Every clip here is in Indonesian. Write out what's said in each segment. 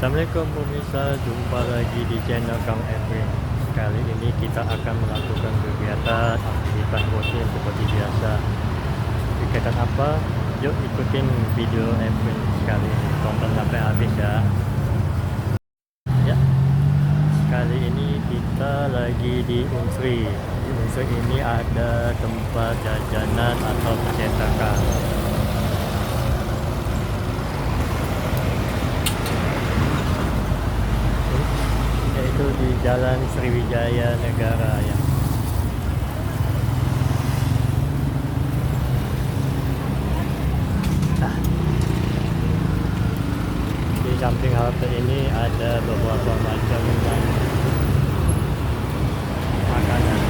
Assalamualaikum pemirsa, jumpa lagi di channel Kang Edwin. Kali ini kita akan melakukan kegiatan aktivitas rutin seperti biasa. Kegiatan apa? Yuk ikutin video Edwin kali ini, tonton sampai habis ya. Ya, kali ini kita lagi di Unsri. Di Unsri ini ada tempat jajanan atau percetakan. Yaitu di Jalan Sriwijaya Negara ya. Nah, di samping halte ini ada beberapa macam makanan.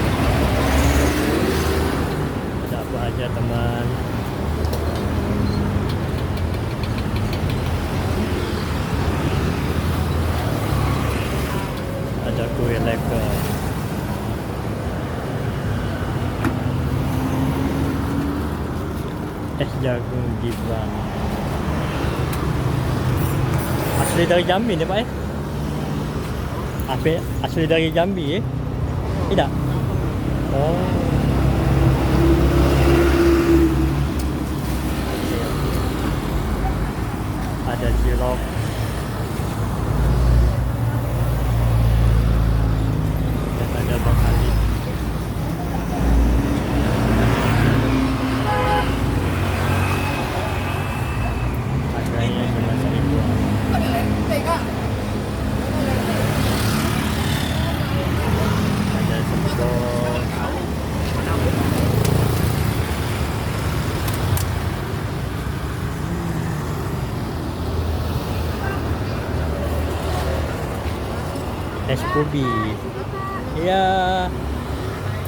Ada apa aja teman? Ada kue leker, es jagung Gibran. Asli dari Jambi nih Pak ya? Asli dari Jambi ya? Tidak? Oh. Ada cilok. Dan ada Bang Ali. Harganya cuma Rp1.000. Ada sempol. Es Kubi. Iya.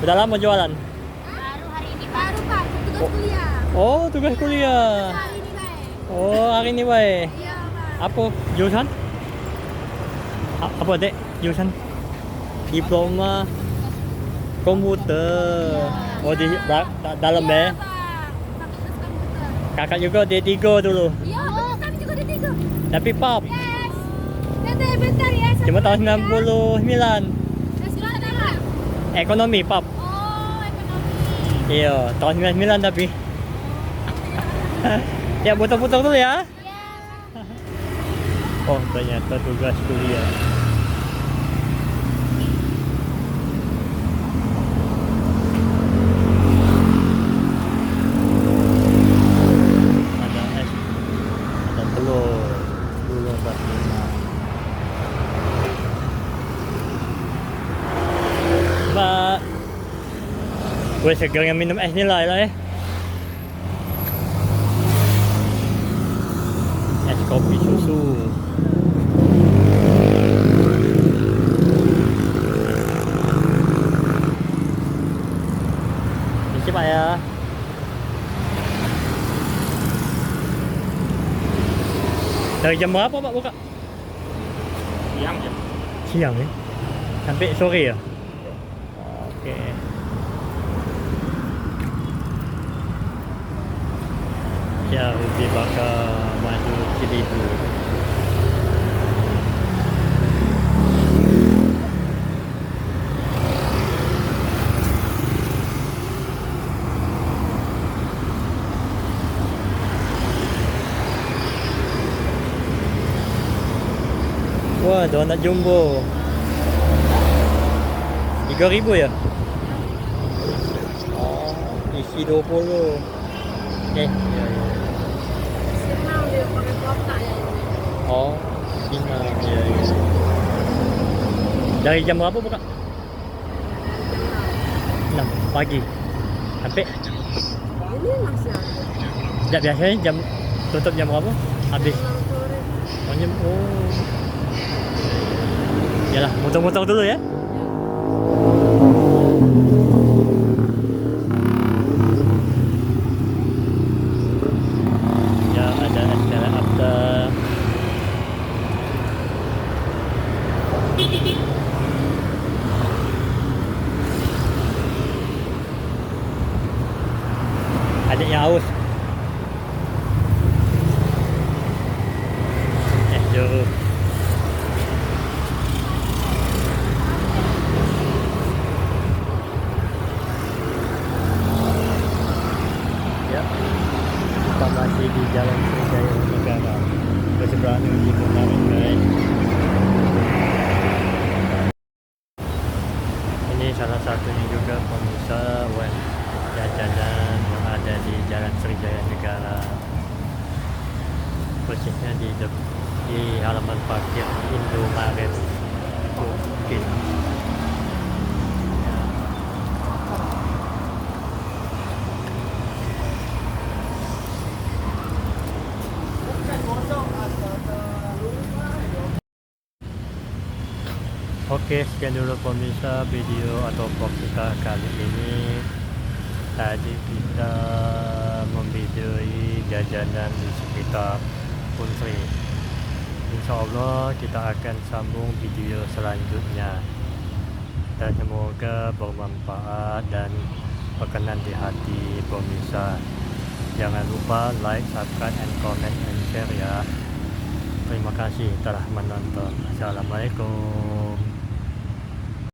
Udah lama jualan? Baru hari ini baru Pak, tugas kuliah. Oh, tugas kuliah. Hari ini baik. Oh, hari ini baik. Iya Pak. Apa jurusan? Apa dek jurusan? Diploma komputer. Oh di dalam Iya, ya. Pak. Fakultas komputer. Kakak juga D3 dulu. Iya, betul kami juga di tiga. Tapi pop. Yes. Bentar ya. Cuma tahun 99. Terus jurusan apa? Ekonomi pop. Oh, ekonomi. Iya, tahun 99 tapi. Ya putar-putar dulu ya. Iya. Oh, ternyata tugas kuliah. Ada es, ada telur 45. Mbak, gue segar yang minum es nila ya. Es kopi susu. Ini Pak ya. Dari jam berapa Pak buka? Siang ya. Siang ya? Sampai sore ya? Oke. Ya, ubi bakar madu Cilidu. Wah, donat jumbo 3.000 ya? Oh, isi 20. Ya, ya. Senang dia pakai kotak ya. Oh, Cina, ya, ya. Dari jam berapa buka? 6 pagi. Sampai? Ini masih ada. Ya, biasanya jam tutup jam berapa? Habis. Sore. Oh, oh. Yalah, muter-muter dulu ya. Ya, ada es kala after. Adiknya haus. Es jeruk. berani di Bungaran guys. Ini salah satunya juga pemirsa jajanan yang ada di Jalan Sriwijaya Negara, persisnya di halaman parkir Indomaret Bukit. Oke, sekian dulu pemirsa video atau vlog kita kali ini. Tadi kita memvideoi jajanan di sekitar Unsri. Insya Allah kita akan sambung video selanjutnya, dan semoga bermanfaat dan berkenan di hati pemirsa. Jangan lupa like, subscribe, and comment, and share ya. Terima kasih telah menonton. Assalamualaikum.